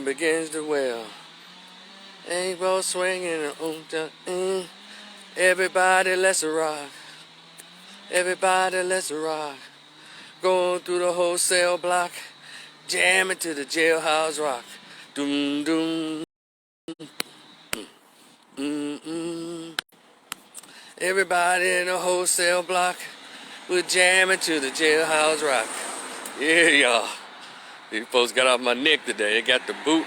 it begins to wail. Ain't swinging on. Everybody, let's rock. Everybody, let's rock. Going through the wholesale block, jamming to the jailhouse rock. Doom doom. Everybody in the wholesale block, we're jamming to the jailhouse rock. Yeah, y'all. These folks got off my neck today. They got the boot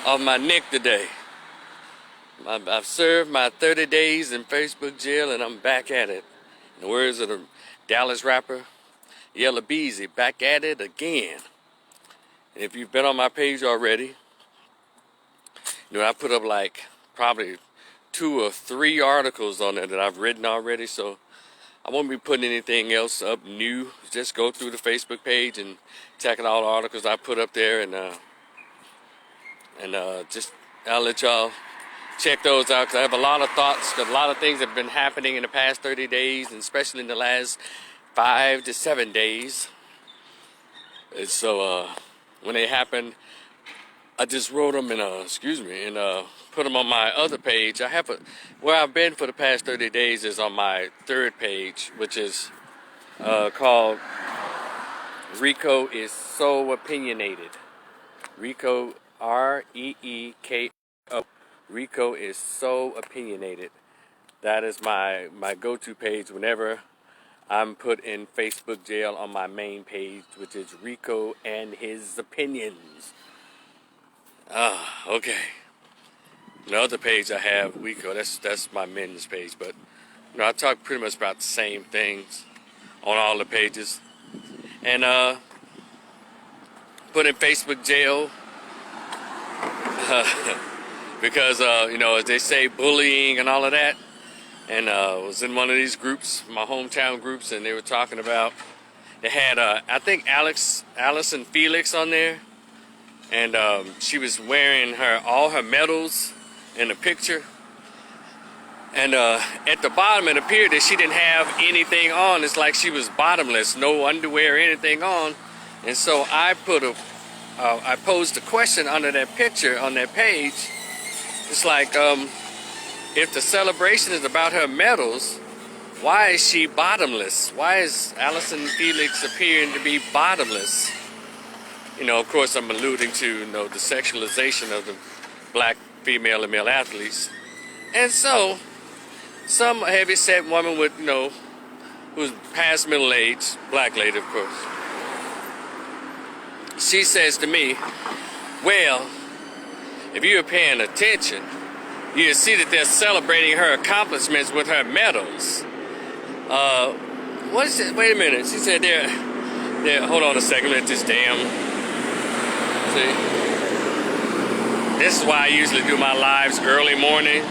off my neck today. I've served my 30 days in Facebook jail and I'm back at it. In the words of the Dallas rapper, Yella Beezy, back at it again. And if you've been on my page already, you know, I put up like probably 2 or 3 articles on there that I've written already, so I won't be putting anything else up new. Just go through the Facebook page and check out all the articles I put up there, and just I'll let y'all check those out, because I have a lot of thoughts, because a lot of things have been happening in the past 30 days, and especially in the last 5 to 7 days. And so when they happened, I just wrote them and put them on my other page. I have where I've been for the past 30 days is on my 3rd page, which is called Rico is So Opinionated. Rico, R-E-E-K-O. Rico is So Opinionated. That is my go-to page whenever I'm put in Facebook jail, on my main page, which is Rico and His Opinions. Okay. The other page I have, Rico, that's my men's page, but you know, I talk pretty much about the same things on all the pages. And put in Facebook jail because you know, as they say, bullying and all of that. And was in one of these groups, my hometown groups, and they were talking about, they had I think Allison Felix on there, and she was wearing all her medals in the picture, and at the bottom it appeared that she didn't have anything on. It's like she was bottomless, no underwear or anything on. And so I I posed a question under that picture on that page. It's like, if the celebration is about her medals, why is she bottomless? Why is Allison Felix appearing to be bottomless? You know, of course, I'm alluding to, you know, the sexualization of the black female and male athletes. And so, some heavy-set woman with, you know, who's past middle age, black lady, of course, she says to me, well, if you're paying attention, you see that they're celebrating her accomplishments with her medals. What is it? Wait a minute. She said they're hold on a second, let this see. This is why I usually do my lives early morning.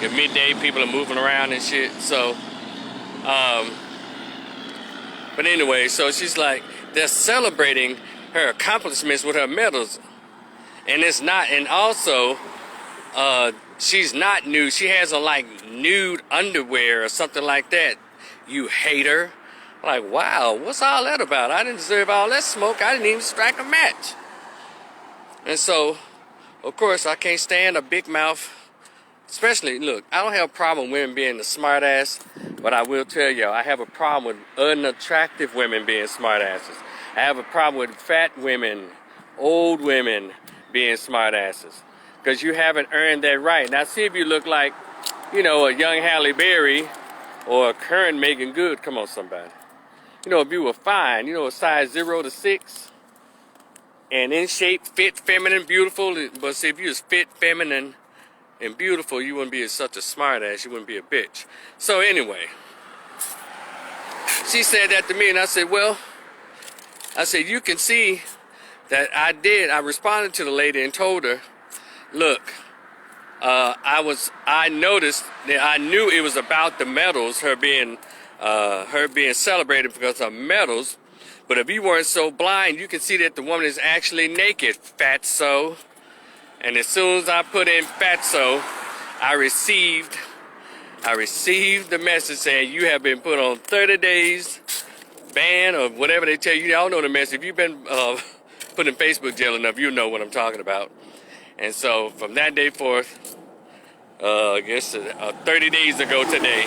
At midday, people are moving around and shit. So, but anyway, so she's like, they're celebrating her accomplishments with her medals. And it's not, and also, she's not nude. She has on like nude underwear or something like that. You hater. Like, wow, what's all that about? I didn't deserve all that smoke. I didn't even strike a match. And so, of course, I can't stand a big mouth. Especially, look, I don't have a problem with women being a smart ass, but I will tell y'all, I have a problem with unattractive women being smart asses. I have a problem with fat women, old women being smart asses. Because you haven't earned that right. Now, see if you look like, you know, a young Halle Berry or a current Megan Good. Come on, somebody. You know, if you were fine, you know, a size 0 to 6, and in shape, fit, feminine, beautiful. But see, if you was fit, feminine, and beautiful, you wouldn't be such a smart ass. You wouldn't be a bitch. So anyway, she said that to me, and I said, well, you can see that I responded to the lady and told her, look, I noticed that I knew it was about the medals, her being celebrated because of medals. But if you weren't so blind, you can see that the woman is actually naked, fatso. And as soon as I put in fatso, I received the message saying you have been put on 30 days ban or whatever they tell you. I don't know the message. If you've been put in Facebook jail enough, you know what I'm talking about. And so from that day forth, I guess 30 days ago today,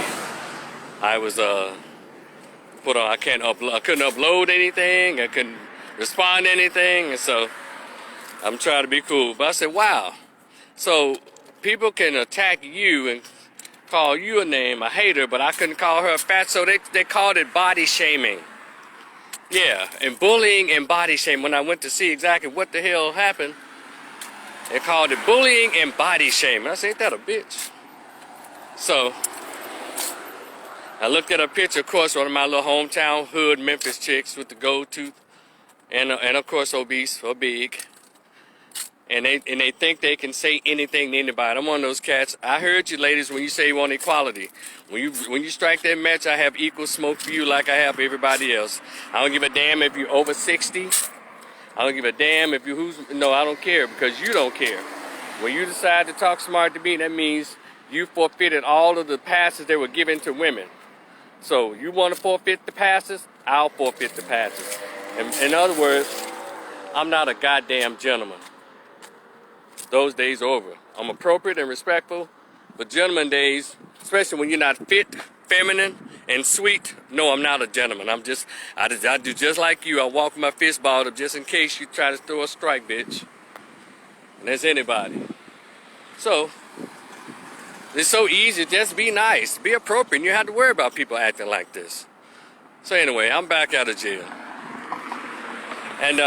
I was put on. I couldn't upload anything. I couldn't respond to anything, and so I'm trying to be cool. But I said, wow. So people can attack you and call you a name, a hater, but I couldn't call her fat. So they called it body shaming. Yeah, and bullying and body shaming. When I went to see exactly what the hell happened, they called it bullying and body shaming. I said, ain't that a bitch? So I looked at a picture, of course, one of my little hometown hood Memphis chicks with the gold tooth, and of course obese or big. And they think they can say anything to anybody. I'm one of those cats. I heard you ladies when you say you want equality. When you strike that match, I have equal smoke for you like I have for everybody else. I don't give a damn if you're over 60. I don't give a damn if you no, I don't care, because you don't care. When you decide to talk smart to me, that means you forfeited all of the passes that were given to women. So you want to forfeit the passes? I'll forfeit the passes. In other words, I'm not a goddamn gentleman. Those days are over. I'm appropriate and respectful, but gentleman days, especially when you're not fit, feminine, and sweet, no, I'm not a gentleman. I do just like you. I walk with my fist balled up just in case you try to throw a strike, bitch. And that's anybody. So it's so easy. Just be nice, be appropriate. You don't have to worry about people acting like this. So anyway, I'm back out of jail, and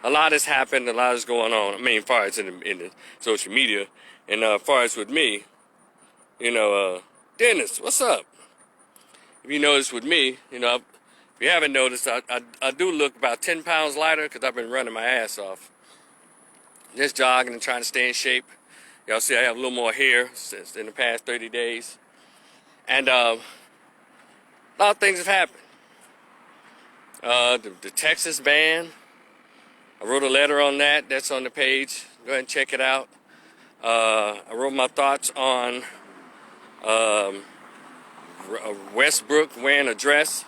a lot has happened. A lot is going on. I mean, as far as in the social media, and as far as with me, you know, Dennis, what's up? If you notice with me, you know, if you haven't noticed, I do look about 10 pounds lighter because I've been running my ass off. Just jogging and trying to stay in shape. Y'all see I have a little more hair since in the past 30 days. And a lot of things have happened. The Texas ban, I wrote a letter on that. That's on the page. Go ahead and check it out. I wrote my thoughts on Westbrook wearing a dress.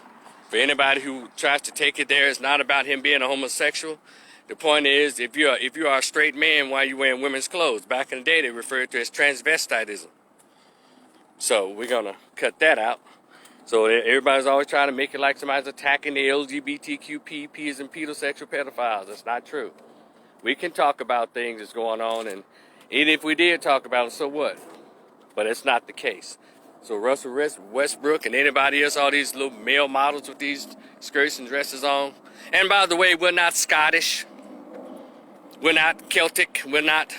For anybody who tries to take it there, it's not about him being a homosexual. The point is, if you are a straight man, why are you wearing women's clothes? Back in the day, they referred to it as transvestitism. So we're gonna cut that out. So everybody's always trying to make it like somebody's attacking the LGBTQ P's and pedosexual pedophiles. That's not true. We can talk about things that's going on, and even if we did talk about it, so what? But it's not the case. So Russell Westbrook and anybody else, all these little male models with these skirts and dresses on. And by the way, we're not Scottish. We're not Celtic. We're not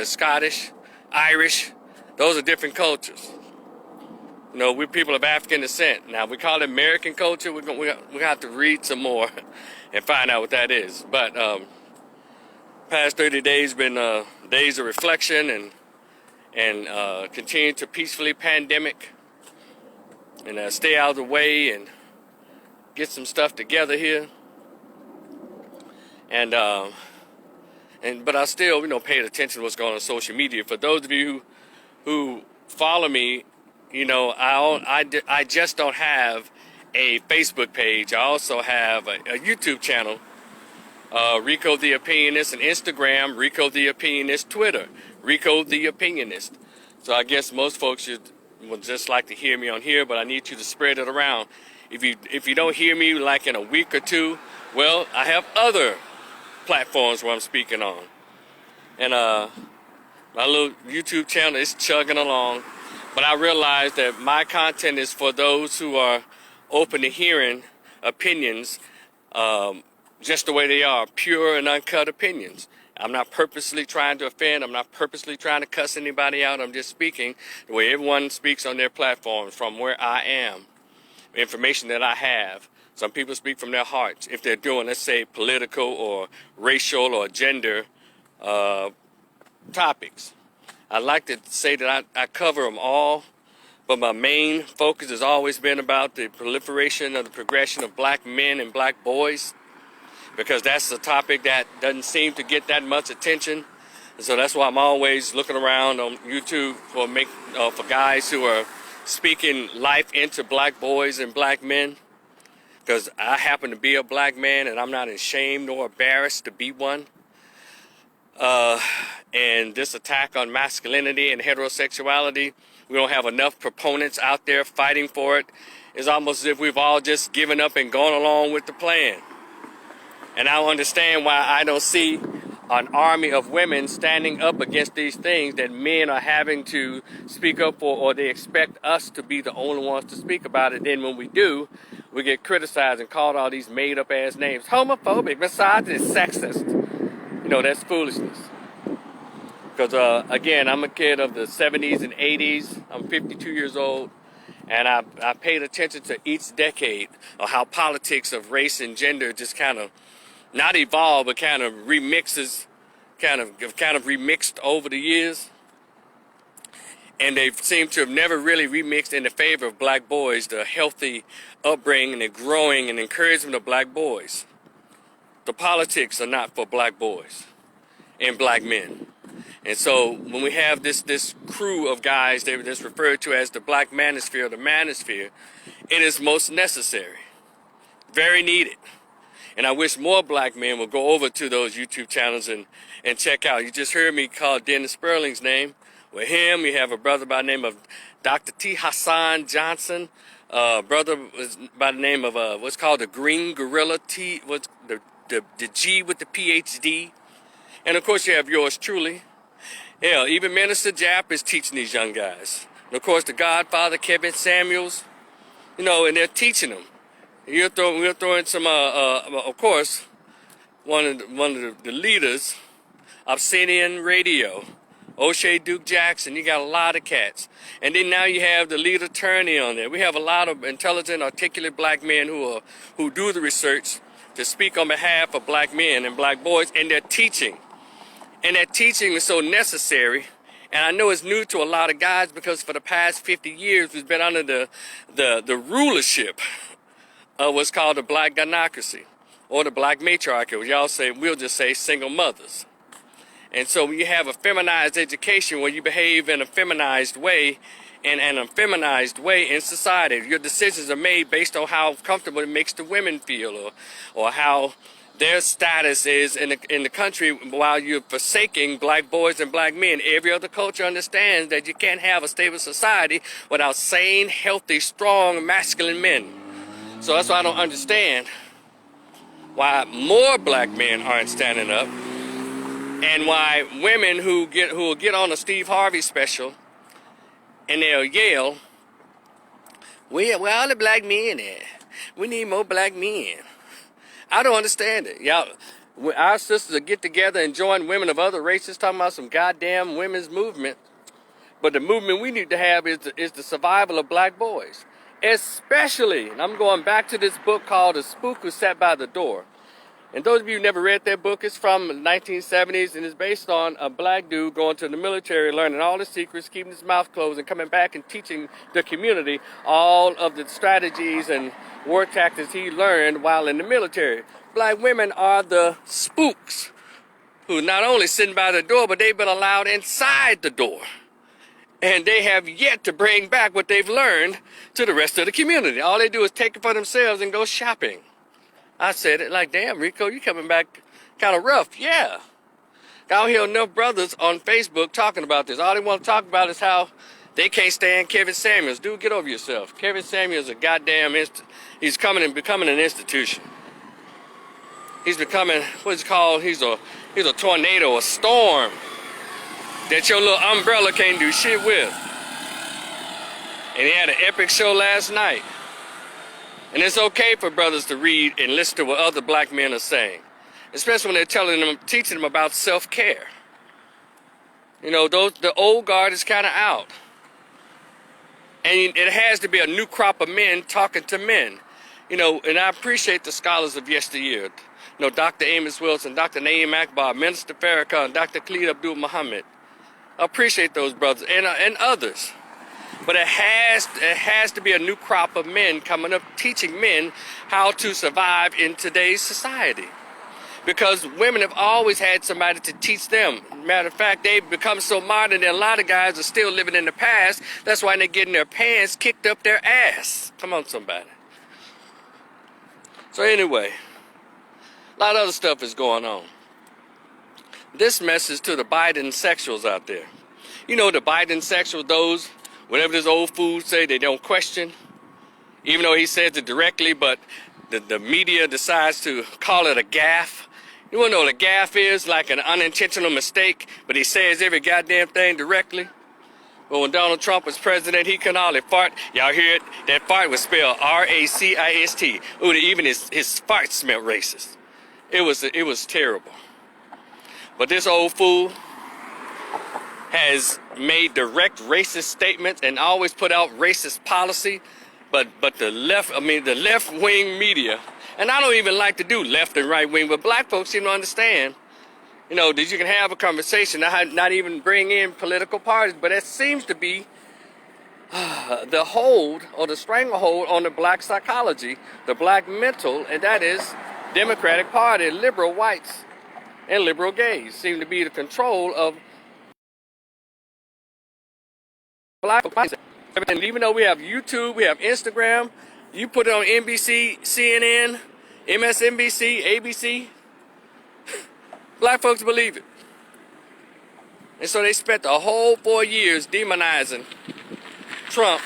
Scottish, Irish. Those are different cultures. You know, we're people of African descent. Now, we call it American culture. We're gonna have to read some more and find out what that is. But past 30 days been days of reflection and continue to peacefully pandemic and stay out of the way and get some stuff together here. But I still, you know, paid attention to what's going on social media. For those of you who follow me, you know, I just don't have a Facebook page. I also have a YouTube channel, Rico the Opinionist, and Instagram, Rico the Opinionist, Twitter, Rico the Opinionist. So I guess most folks would just like to hear me on here, but I need you to spread it around. If you don't hear me like in a week or two, well, I have other platforms where I'm speaking on. And my little YouTube channel is chugging along. But I realize that my content is for those who are open to hearing opinions just the way they are, pure and uncut opinions. I'm not purposely trying to offend. I'm not purposely trying to cuss anybody out. I'm just speaking the way everyone speaks on their platforms, from where I am, information that I have. Some people speak from their hearts. If they're doing, let's say, political or racial or gender topics. I like to say that I cover them all, but my main focus has always been about the proliferation of the progression of black men and black boys, because that's a topic that doesn't seem to get that much attention. And so that's why I'm always looking around on YouTube for guys who are speaking life into black boys and black men. because I happen to be a black man and I'm not ashamed nor embarrassed to be one. And this attack on masculinity and heterosexuality, we don't have enough proponents out there fighting for it. It's almost as if we've all just given up and gone along with the plan. And I don't understand why I don't see an army of women standing up against these things that men are having to speak up for, or they expect us to be the only ones to speak about it. Then when we do, we get criticized and called all these made up ass names. Homophobic, misogynist, sexist. You know, that's foolishness. Because again, I'm a kid of the 70s and 80s. I'm 52 years old. And I paid attention to each decade of how politics of race and gender just kind of not evolved, but kind of remixes, kind of remixed over the years. And they seem to have never really remixed in the favor of black boys, the healthy upbringing and growing and encouragement of black boys. The politics are not for black boys and black men. And so when we have this crew of guys that's referred to as the black manosphere or the manosphere, it is most necessary, very needed. And I wish more black men would go over to those YouTube channels and check out. You just heard me call Dennis Sperling's name. With him, we have a brother by the name of Dr. T. Hassan Johnson, brother by the name of what's called the Green Gorilla T, what's the G with the PhD. And of course you have yours truly. Hell, even Minister Japp is teaching these young guys. And of course the Godfather, Kevin Samuels, you know, and they're teaching them. We'll throw in some, of course, one of the leaders, Obsidian Radio, O'Shea Duke Jackson. You got a lot of cats. And then now you have the lead attorney on there. We have a lot of intelligent, articulate black men who do the research to speak on behalf of black men and black boys, and they're teaching. And that teaching is so necessary. And I know it's new to a lot of guys because for the past 50 years we've been under the rulership of what's called the black gynocracy or the black matriarchy. Y'all say, we'll just say single mothers. And so when you have a feminized education where you behave in a feminized way and a feminized way in society, your decisions are made based on how comfortable it makes the women feel or how their status is in the country, while you're forsaking black boys and black men. Every other culture understands that you can't have a stable society without sane, healthy, strong, masculine men. So that's why I don't understand why more black men aren't standing up, and why women who will get on a Steve Harvey special and they'll yell, where all the black men at? We need more black men. I don't understand it. Y'all, our sisters will get together and join women of other races talking about some goddamn women's movement. But the movement we need to have is the survival of black boys. Especially, and I'm going back to this book called The Spook Who Sat by the Door. And those of you who never read that book, it's from the 1970s and it's based on a black dude going to the military, learning all the secrets, keeping his mouth closed, and coming back and teaching the community all of the strategies and war tactics he learned while in the military. Black women are the spooks who not only sitting by the door, but they've been allowed inside the door. And they have yet to bring back what they've learned to the rest of the community. All they do is take it for themselves and go shopping. I said it like, damn, Rico, you coming back kind of rough. Yeah. I hear enough brothers on Facebook talking about this. All they want to talk about is how they can't stand Kevin Samuels. Dude, get over yourself. Kevin Samuels is a goddamn, he's coming and becoming an institution. He's becoming, what's it called? He's a tornado, a storm that your little umbrella can't do shit with. And he had an epic show last night. And it's okay for brothers to read and listen to what other black men are saying, especially when they're teaching them about self-care. You know, the old guard is kind of out. And it has to be a new crop of men talking to men. You know, and I appreciate the scholars of yesteryear. You know, Dr. Amos Wilson, Dr. Naeem Akbar, Minister Farrakhan, Dr. Khalid Abdul Muhammad. I appreciate those brothers and others. But it has to be a new crop of men coming up teaching men how to survive in today's society. Because women have always had somebody to teach them. Matter of fact, they've become so modern that a lot of guys are still living in the past. That's why they're getting their pants kicked up their ass. Come on, somebody. So anyway, a lot of other stuff is going on. This message to the Biden sexuals out there. You know the Biden sexuals, those, whatever this old fool say, they don't question. Even though he says it directly, but the media decides to call it a gaffe. You wanna know what a gaffe is? Like an unintentional mistake, but he says every goddamn thing directly. But when Donald Trump was president, he couldn't hardly fart. Y'all hear it? That fart was spelled R-A-C-I-S-T. Ooh, even his fart smelled racist. It was terrible. But this old fool has made direct racist statements and always put out racist policy. But the left-wing media, and I don't even like to do left and right wing, but black folks seem to understand. You know, that you can have a conversation, not even bring in political parties, but it seems to be the hold or the stranglehold on the black psychology, the black mental, and that is Democratic Party, liberal whites, and liberal gays seem to be the control of black folks. And even though we have YouTube, we have Instagram, you put it on NBC, CNN, MSNBC, ABC, black folks believe it. And so they spent the whole 4 years demonizing Trump,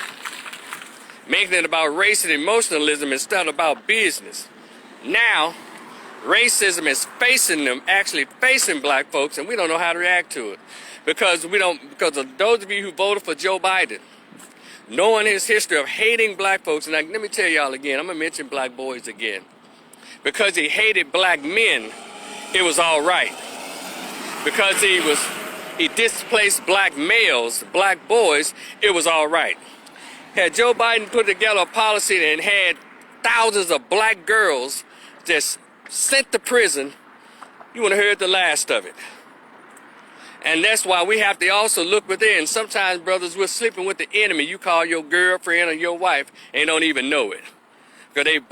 making it about race and emotionalism instead of about business. Now, racism is facing them, actually facing black folks, and we don't know how to react to it. Because of those of you who voted for Joe Biden, knowing his history of hating black folks, and let me tell y'all again, I'm gonna mention black boys again. Because he hated black men, it was all right. Because he displaced black males, black boys, it was all right. Had Joe Biden put together a policy and had thousands of black girls just sent to prison, you wouldn't have heard the last of it. And that's why we have to also look within. Sometimes, brothers, we're sleeping with the enemy. You call your girlfriend or your wife and don't even know it. Because they've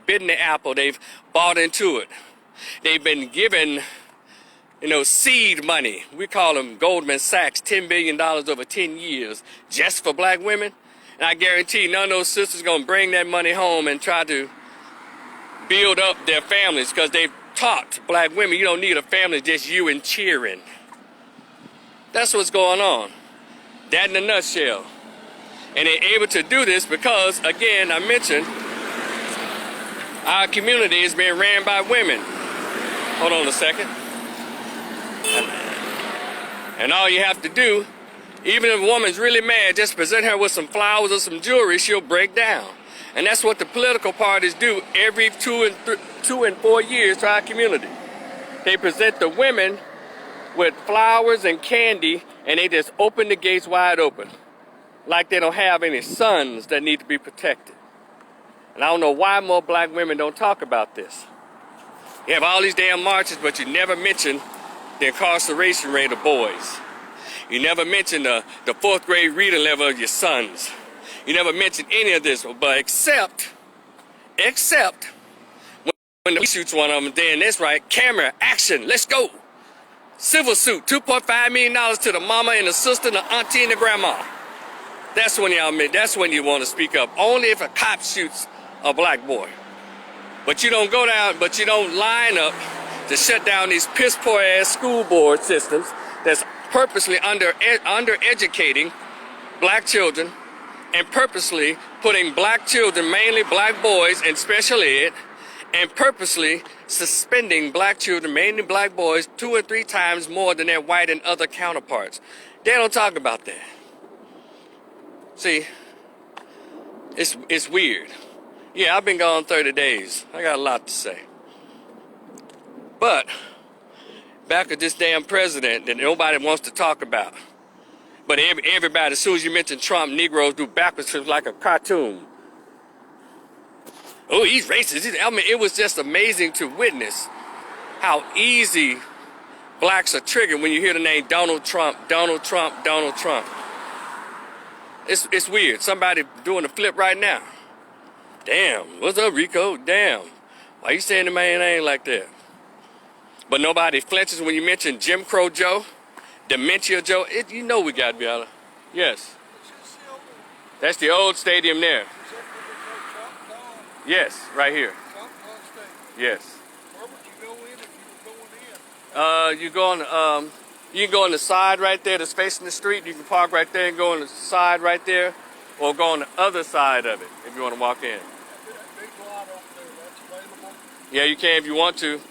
bitten the apple, they've bought into it. They've been given, seed money. We call them Goldman Sachs, $10 billion over 10 years just for black women. And I guarantee none of those sisters are going to bring that money home and try to build up their families, because they've taught black women you don't need a family, just you and cheering. That's what's going on. That in a nutshell. And they're able to do this because, again, I mentioned, our community is being ran by women. Hold on a second. And all you have to do, even if a woman's really mad, just present her with some flowers or some jewelry, she'll break down. And that's what the political parties do every 2 and 4 years to our community. They present the women with flowers and candy, and they just open the gates wide open. Like they don't have any sons that need to be protected. And I don't know why more black women don't talk about this. You have all these damn marches, but you never mention the incarceration rate of boys. You never mention the 4th grade reading level of your sons. You never mention any of this, but except when he shoots one of them, then that's right, camera, action, let's go. Civil suit, $2.5 million to the mama and the sister and the auntie and the grandma. That's when that's when you want to speak up. Only if a cop shoots a black boy. But you don't go down, but you don't line up to shut down these piss poor ass school board systems that's purposely under-educating black children and purposely putting black children, mainly black boys, in special ed, and purposely suspending black children, mainly black boys, 2 or 3 times more than their white and other counterparts. They don't talk about that. See, it's weird. Yeah, I've been gone 30 days. I got a lot to say. But back at this damn president that nobody wants to talk about. But everybody, as soon as you mention Trump, Negroes do backwards like a cartoon. Oh, he's racist. It was just amazing to witness how easy blacks are triggered when you hear the name Donald Trump, Donald Trump, Donald Trump. It's weird. Somebody doing a flip right now. Damn, what's up, Rico? Damn, why you saying the man name like that? But nobody flinches when you mention Jim Crow Joe, Dementia Joe. You know we got to be able to. Yes. That's the old stadium there. Yes, right here. Yes. Where would you go in if you were going in? You go on. You can go on the side right there that's facing the street. You can park right there and go on the side right there, or go on the other side of it if you want to walk in. That big lot up there, that's available. Yeah, you can if you want to. I mean,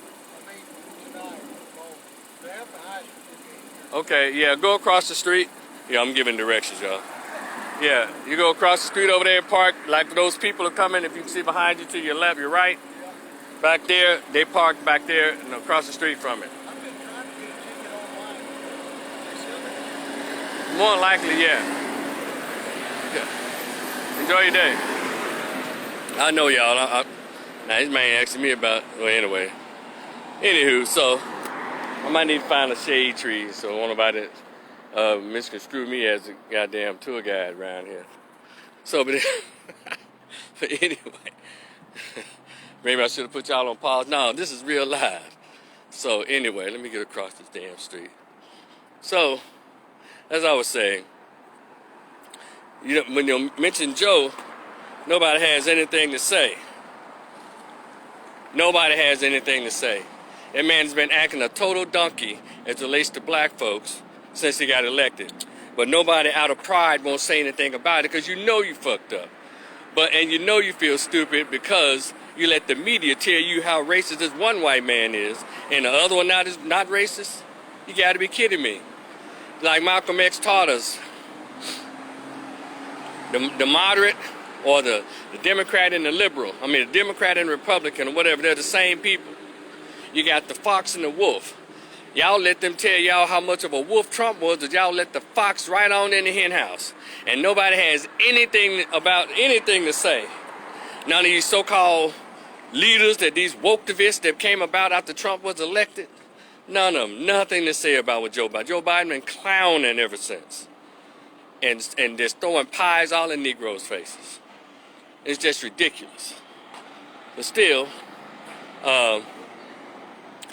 tonight. Well, they have the ice cream. Okay, yeah, go across the street. Yeah, I'm giving directions, y'all. Yeah, you go across the street over there, park like those people are coming. If you can see behind you to your left, your right, back there, they park back there and across the street from it. I've been trying to get a ticket online. They sell it. More than likely, yeah. Enjoy your day. I know y'all. Now this man asking me about. Well, anyway. Anywho, so I might need to find a shade tree so one nobody misconstrue me as a goddamn tour guide around here. So, but anyway, maybe I should have put y'all on pause. No, this is real live. So anyway, let me get across this damn street. So, as I was saying, when you mention Joe, nobody has anything to say. Nobody has anything to say. That man's been acting a total donkey as it relates to black folks since he got elected. But nobody out of pride won't say anything about it because you know you fucked up. And you know you feel stupid because you let the media tell you how racist this one white man is and the other one not racist. You gotta be kidding me. Like Malcolm X taught us, the moderate or the Democrat and the liberal, the Democrat and Republican or whatever, they're the same people. You got the fox and the wolf. Y'all let them tell y'all how much of a wolf Trump was, that y'all let the fox right on in the hen house. And nobody has anything to say. None of these so-called leaders, that these woke-activists that came about after Trump was elected, none of them, nothing to say about what Joe Biden. Joe Biden been clowning ever since. And just throwing pies all in Negroes' faces. It's just ridiculous. But still, hold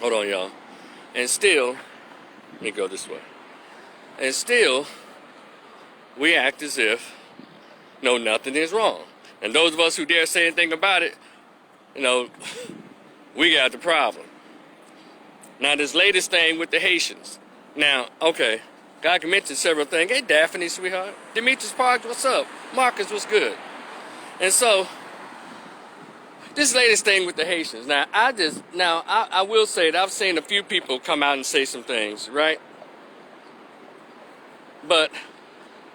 on, y'all. And still, let me go this way. And still, we act as if, nothing is wrong. And those of us who dare say anything about it, we got the problem. Now, this latest thing with the Haitians. Now, okay, God can mention several things. Hey, Daphne, sweetheart. Demetrius Parks, what's up? Marcus, what's good? And so, this latest thing with the Haitians. Now, I will say that I've seen a few people come out and say some things, right? But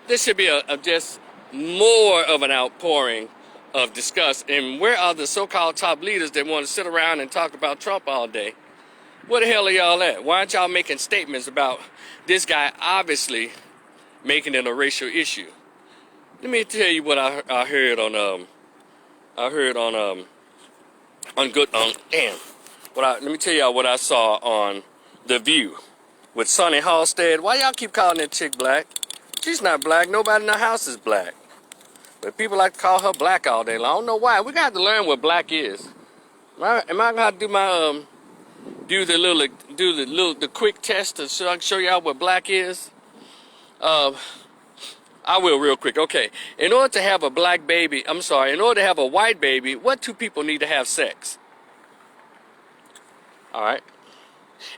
this should be just more of an outpouring of disgust. And where are the so-called top leaders that want to sit around and talk about Trump all day? Where the hell are y'all at? Why aren't y'all making statements about this guy obviously making it a racial issue? Let me tell you what I heard on let me tell y'all what I saw on The View with Sonny Halstead. Why y'all keep calling that chick black? She's not black. Nobody in the house is black. But people like to call her black all day long. I don't know why. We got to learn what black is. Am I gonna do my the quick test to show y'all what black is? I will real quick. Okay. In order to have a black baby, in order to have a white baby, what two people need to have sex? All right.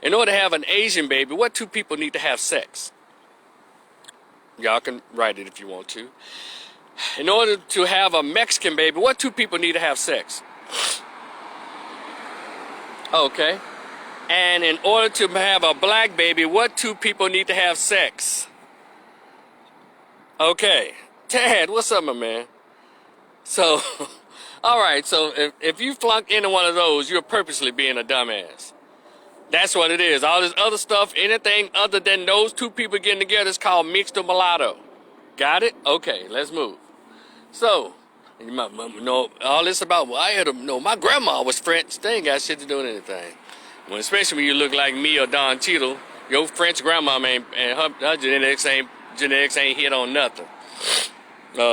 In order to have an Asian baby, what two people need to have sex? Y'all can write it if you want to. In order to have a Mexican baby, what two people need to have sex? Okay. And in order to have a black baby, what two people need to have sex? Okay. Tad, what's up, my man? So, all right, so if you flunk into one of those, you're purposely being a dumbass. That's what it is. All this other stuff, anything other than those two people getting together is called mixed or mulatto. Got it? Okay, let's move. So, you might know all this about, my grandma was French. They ain't got shit to do with anything. Well, especially when you look like me or Don Cheadle, your French grandma and her genetics ain't hit on nothing.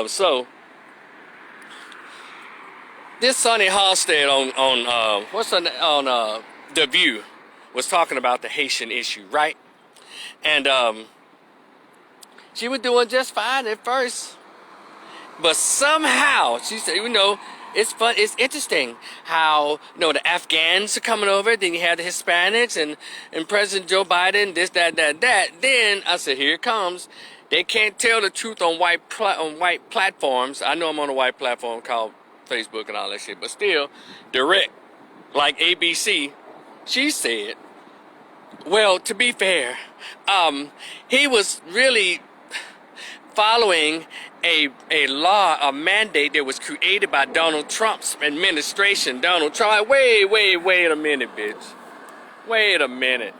So this Sonny Halstead on The View was talking about the Haitian issue, right? And she was doing just fine at first, but somehow she said, it's fun. It's interesting how the Afghans are coming over. Then you have the Hispanics and President Joe Biden. This, that. Then I said, here it comes. They can't tell the truth on white platforms. I know I'm on a white platform called Facebook and all that shit, but still, direct, like ABC. She said, well, to be fair, he was really following a law, a mandate that was created by Donald Trump's administration. Donald Trump, wait a minute, bitch. Wait a minute.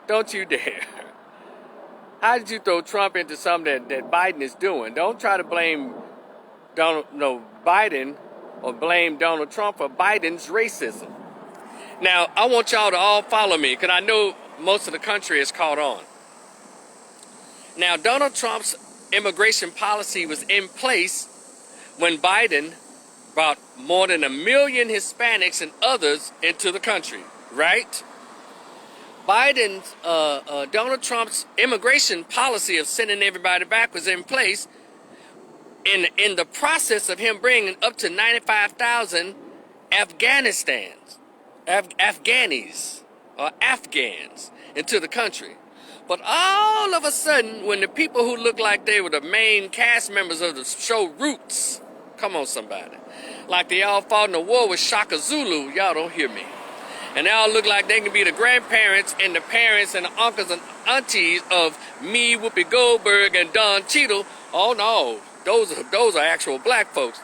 Don't you dare. How did you throw Trump into something that Biden is doing? Don't try to blame Biden or blame Donald Trump for Biden's racism. Now, I want y'all to all follow me because I know most of the country is caught on. Now, Donald Trump's immigration policy was in place when Biden brought more than 1 million Hispanics and others into the country, right? Donald Trump's immigration policy of sending everybody back was in place in the process of him bringing up to 95,000 Afghanis or Afghans into the country. But all of a sudden, when the people who look like they were the main cast members of the show Roots, come on somebody, like they all fought in the war with Shaka Zulu, y'all don't hear me. And they all look like they can be the grandparents and the parents and the uncles and aunties of me, Whoopi Goldberg, and Don Cheadle. Oh no, those are actual black folks.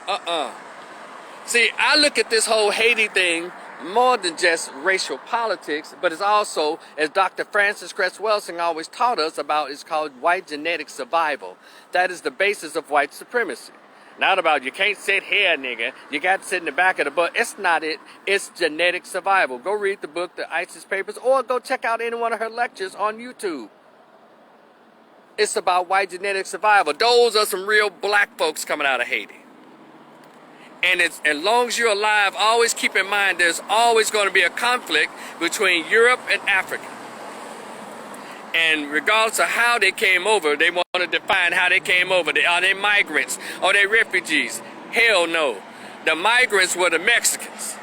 See, I look at this whole Haiti thing more than just racial politics, but it's also, as Dr. Francis Cress Welsing always taught us about, it's called white genetic survival. That is the basis of white supremacy. Not about you can't sit here, nigga. You got to sit in the back of the book. It's not it. It's genetic survival. Go read the book, The ISIS Papers, or go check out any one of her lectures on YouTube. It's about white genetic survival. Those are some real black folks coming out of Haiti. And as long as you're alive, always keep in mind there's always going to be a conflict between Europe and Africa. And regardless of how they came over, they want to define how they came over. Are they migrants? Are they refugees? Hell no. The migrants were the Mexicans.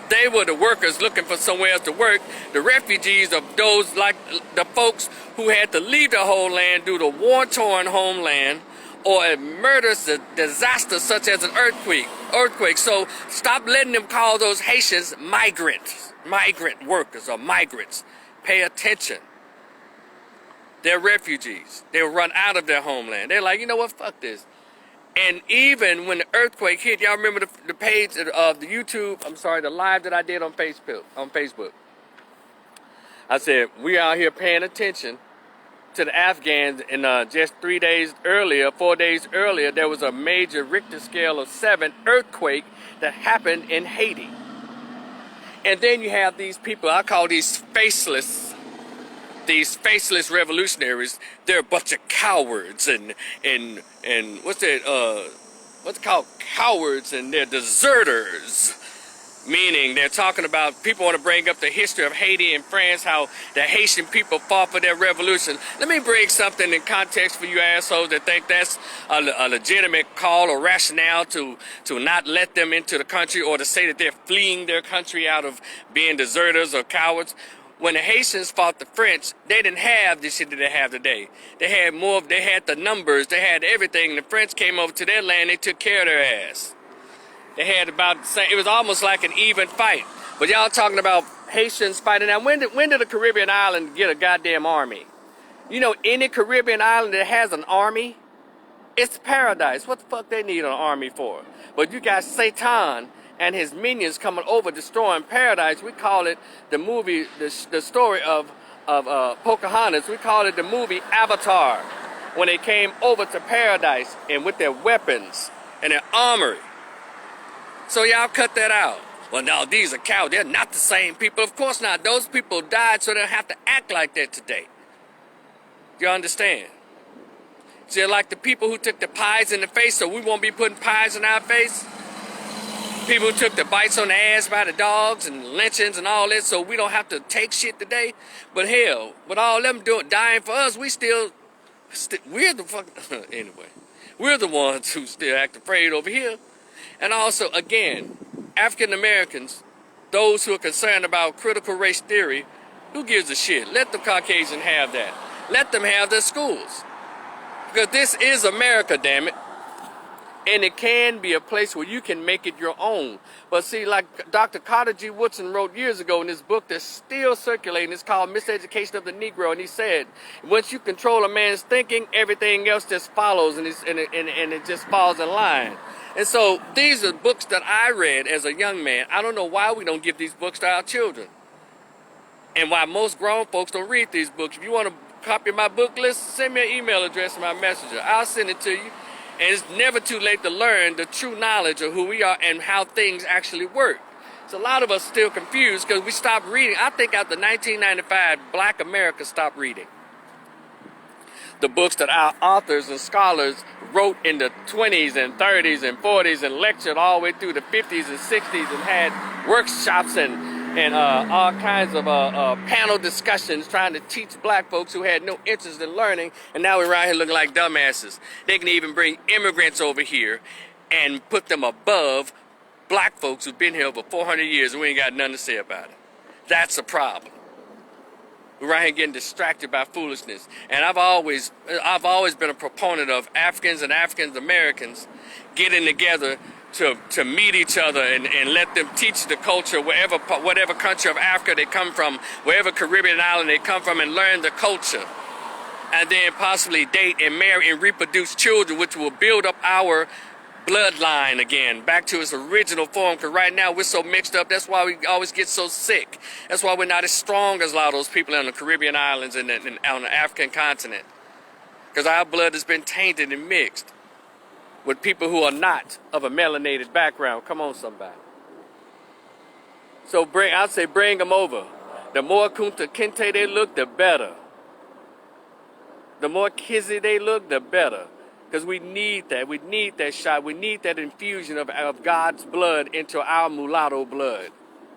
They were the workers looking for somewhere else to work. The refugees are those like the folks who had to leave their homeland due to war-torn homeland or a murderous disaster such as an earthquake. So stop letting them call those Haitians migrant workers or migrants. Pay attention. They're refugees. They'll run out of their homeland. They're like, you know what, fuck this. And even when the earthquake hit, y'all remember the page of the the live that I did on Facebook. I said, we out here paying attention to the Afghans, and just 4 days earlier, there was a major Richter scale of 7 earthquake that happened in Haiti. And then you have these people, I call these faceless revolutionaries. They're a bunch of cowards and what's it called? Cowards, and they're deserters. Meaning they're talking about, people want to bring up the history of Haiti and France, how the Haitian people fought for their revolution. Let me bring something in context for you assholes that think that's a legitimate call or rationale to not let them into the country, or to say that they're fleeing their country out of being deserters or cowards. When the Haitians fought the French, they didn't have the shit that they have today. They had the numbers, they had everything. The French came over to their land, they took care of their ass. They had about the same, it was almost like an even fight. But y'all talking about Haitians fighting. Now, when did a Caribbean island get a goddamn army? You know, any Caribbean island that has an army, it's paradise. What the fuck they need an army for? But you got Satan and his minions coming over destroying paradise. We call it the movie, the story of Pocahontas. We call it the movie Avatar, when they came over to paradise and with their weapons and their armory. So y'all cut that out. Well, no, these are cowards. They're not the same people. Of course not. Those people died, so they don't have to act like that today. You understand? So they're like the people who took the pies in the face, so we won't be putting pies in our face. People who took the bites on the ass by the dogs and lynchings and all that, so we don't have to take shit today. But hell, with all them dying for us, we're the fuck anyway. We're the ones who still act afraid over here. And also, again, African Americans, those who are concerned about critical race theory, who gives a shit? Let the Caucasian have that. Let them have their schools. Because this is America, damn it. And it can be a place where you can make it your own. But see, like Dr. Carter G. Woodson wrote years ago in this book that's still circulating, it's called Miseducation of the Negro, and he said, once you control a man's thinking, everything else just follows, and it just falls in line. And so these are books that I read as a young man. I don't know why we don't give these books to our children. And why most grown folks don't read these books. If you want to copy my book list, send me an email address to my messenger. I'll send it to you. And it's never too late to learn the true knowledge of who we are and how things actually work. So a lot of us still confused because we stopped reading. I think after 1995, Black America stopped reading the books that our authors and scholars wrote in the 20s and 30s and 40s and lectured all the way through the 50s and 60s and had workshops and all kinds of panel discussions trying to teach black folks who had no interest in learning, and now we're around here looking like dumbasses. They can even bring immigrants over here and put them above black folks who've been here over 400 years and we ain't got nothing to say about it. That's a problem. We're around here getting distracted by foolishness. And I've always been a proponent of Africans and African Americans getting together to meet each other and let them teach the culture whatever country of Africa they come from, wherever Caribbean island they come from, and learn the culture. And then possibly date and marry and reproduce children, which will build up our bloodline again, back to its original form. Because right now we're so mixed up. That's why we always get so sick. That's why we're not as strong as a lot of those people on the Caribbean islands and on the African continent. Because our blood has been tainted and mixed with people who are not of a melanated background. Come on, somebody. So I'd say bring them over. The more Kunta Kinte they look, the better. The more kizzy they look, the better. Because we need that. We need that shot. We need that infusion of God's blood into our mulatto blood.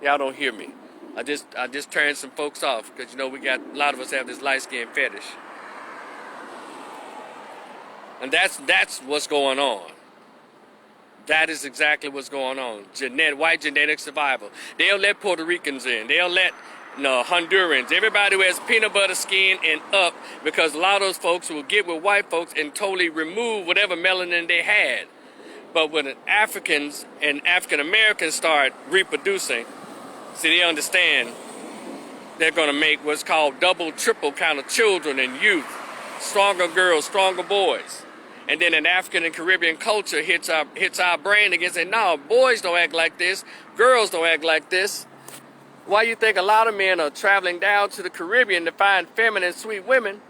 Y'all don't hear me. I just turned some folks off because, you know, a lot of us have this light skin fetish. And that's what's going on. That is exactly what's going on. White genetic survival. They'll let Puerto Ricans in. They'll let Hondurans. Everybody who has peanut butter skin and up, because a lot of those folks will get with white folks and totally remove whatever melanin they had. But when Africans and African Americans start reproducing, see, they understand they're going to make what's called double, triple kind of children and youth. Stronger girls, stronger boys. And then an African and Caribbean culture hits our brain again, saying, no, boys don't act like this, girls don't act like this. Why you think a lot of men are traveling down to the Caribbean to find feminine, sweet women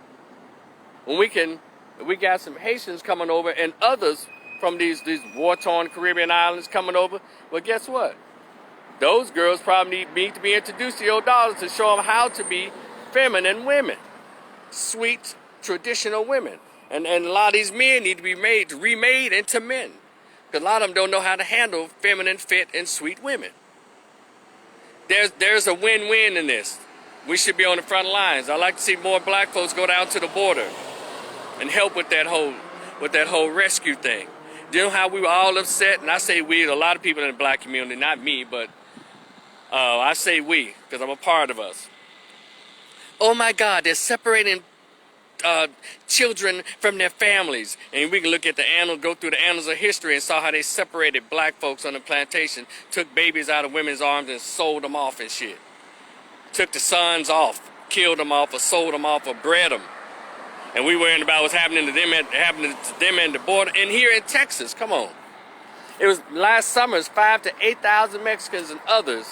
when we got some Haitians coming over and others from these war-torn Caribbean islands coming over? Well, guess what? Those girls probably need to be introduced to your daughters to show them how to be feminine women, sweet, traditional women. And a lot of these men need to be remade into men. Because a lot of them don't know how to handle feminine, fit, and sweet women. There's a win-win in this. We should be on the front lines. I like to see more black folks go down to the border and help with that whole rescue thing. Do you know how we were all upset? And I say we, a lot of people in the black community, not me, but I say we, because I'm a part of us. Oh my God, they're separating children from their families. And we can look at go through the annals of history and saw how they separated black folks on the plantation, took babies out of women's arms and sold them off and shit. Took the sons off, killed them off, or sold them off, or bred them. And we worrying about what's happening to them at the border. And here in Texas, come on. It was last summer's 5,000 to 8,000 Mexicans and others.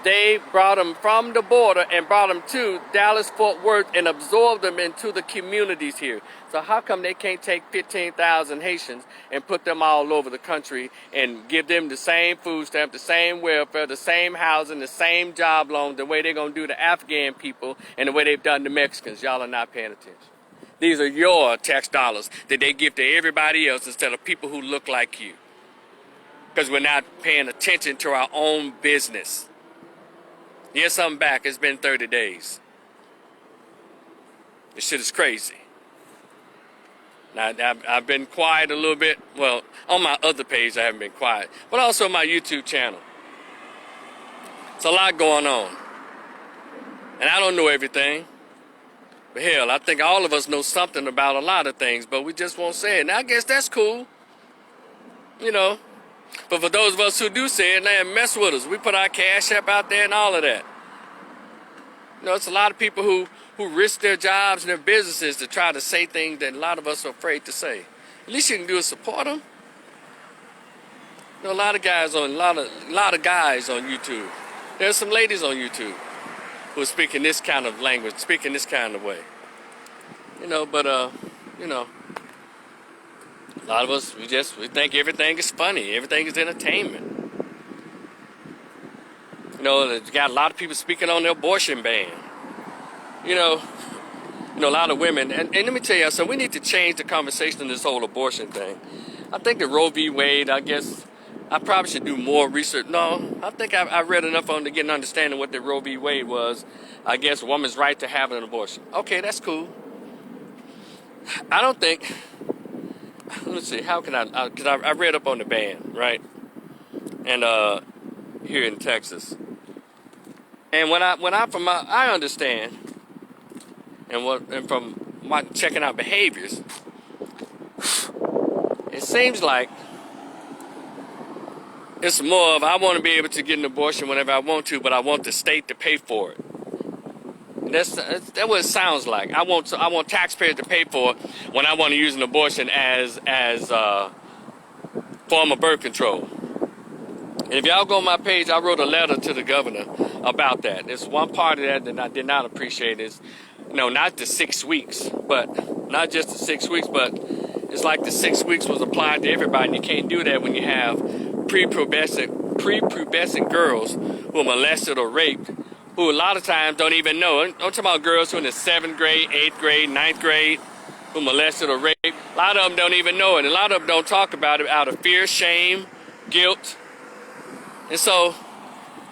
They brought them from the border and brought them to Dallas-Fort Worth and absorbed them into the communities here. So how come they can't take 15,000 Haitians and put them all over the country and give them the same food stamp, the same welfare, the same housing, the same job loans, the way they're going to do the Afghan people and the way they've done the Mexicans? Y'all are not paying attention. These are your tax dollars that they give to everybody else instead of people who look like you. Because we're not paying attention to our own business. Yes, I'm back. It's been 30 days. This shit is crazy. Now, I've been quiet a little bit. Well, on my other page, I haven't been quiet, but also my YouTube channel. It's a lot going on, and I don't know everything. But hell, I think all of us know something about a lot of things, but we just won't say it. And I guess that's cool, you know. But for those of us who do say it, man, mess with us. We put our Cash App out there and all of that. You know, it's a lot of people who risk their jobs and their businesses to try to say things that a lot of us are afraid to say. At least you can do is support them. You know, a lot of guys on YouTube. There's some ladies on YouTube who are speaking this kind of language, speaking this kind of way. You know, but you know, a lot of us we think everything is funny, everything is entertainment. You know, you got a lot of people speaking on the abortion ban. You know, a lot of women, and let me tell you something, we need to change the conversation on this whole abortion thing. I think the Roe v. Wade, I guess, I probably should do more research. No, I think I read enough on to get an understanding what the Roe v. Wade was. I guess a woman's right to have an abortion. Okay, that's cool. I don't think, let's see, how can because I read up on the ban, right? And here in Texas. And I understand, and from my checking out behaviors, it seems like it's more of I want to be able to get an abortion whenever I want to, but I want the state to pay for it. That's what it sounds like. I want taxpayers to pay for it when I want to use an abortion as form of birth control. And if y'all go on my page, I wrote a letter to the governor about that. There's one part of that I did not appreciate is, not the 6 weeks, but not just the 6 weeks, but it's like the 6 weeks was applied to everybody. And you can't do that when you have prepubescent girls who are molested or raped, who a lot of times don't even know. I'm talking about girls who are in the 7th grade, 8th grade, 9th grade, who molested or raped. A lot of them don't even know it. A lot of them don't talk about it out of fear, shame, guilt. And so,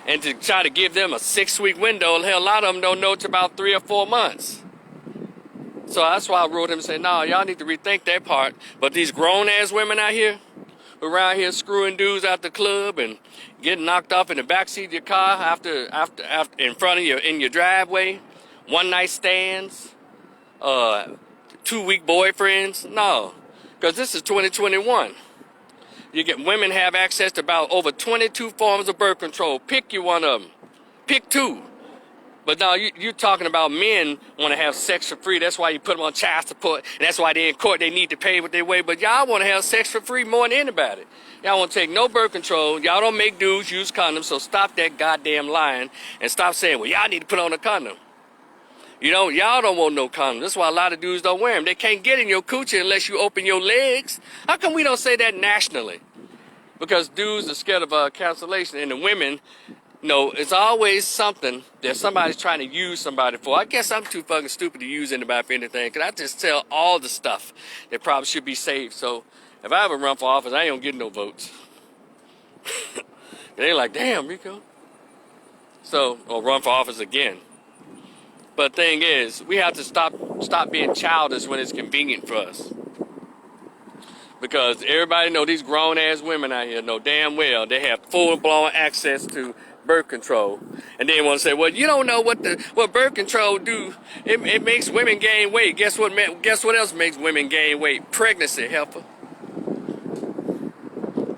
and to try to give them a 6-week window, hell, a lot of them don't know it's about 3 or 4 months. So that's why I wrote him and said, no, y'all need to rethink that part. But these grown-ass women out here, around here screwing dudes out the club and getting knocked off in the backseat of your car after in front of you in your driveway, one-night stands, 2-week boyfriends. No, because this is 2021. You get women have access to about over 22 forms of birth control. Pick you one of them. Pick 2. But now you're talking about men want to have sex for free. That's why you put them on child support. And that's why they in court. They need to pay what they weigh. But y'all want to have sex for free more than anybody. Y'all want to take no birth control. Y'all don't make dudes use condoms. So stop that goddamn lying and stop saying, well, y'all need to put on a condom. Y'all don't want no condom. That's why a lot of dudes don't wear them. They can't get in your coochie unless you open your legs. How come we don't say that nationally? Because dudes are scared of cancellation, and the women, it's always something that somebody's trying to use somebody for. I guess I'm too fucking stupid to use anybody for anything, because I just tell all the stuff that probably should be saved. So if I ever run for office, I ain't gonna get no votes. They're like, damn, Rico. So, or run for office again. But the thing is, we have to stop being childish when it's convenient for us. Because everybody know these grown-ass women out here know damn well they have full-blown access to birth control. And they want to say, well, you don't know what birth control do. It makes women gain weight. Guess what else makes women gain weight? Pregnancy, helper.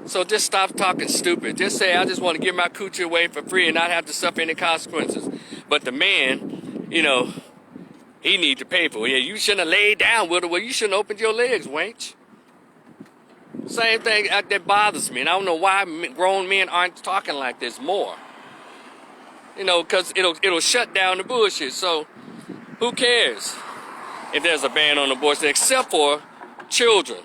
So just stop talking stupid. Just say, I just want to give my coochie away for free and not have to suffer any consequences. But the man, he needs to pay for it. Yeah, you shouldn't have laid down with her. Well, you shouldn't have opened your legs, wench. Same thing that bothers me. And I don't know why grown men aren't talking like this more. Because it'll shut down the bullshit. So who cares if there's a ban on abortion, except for children?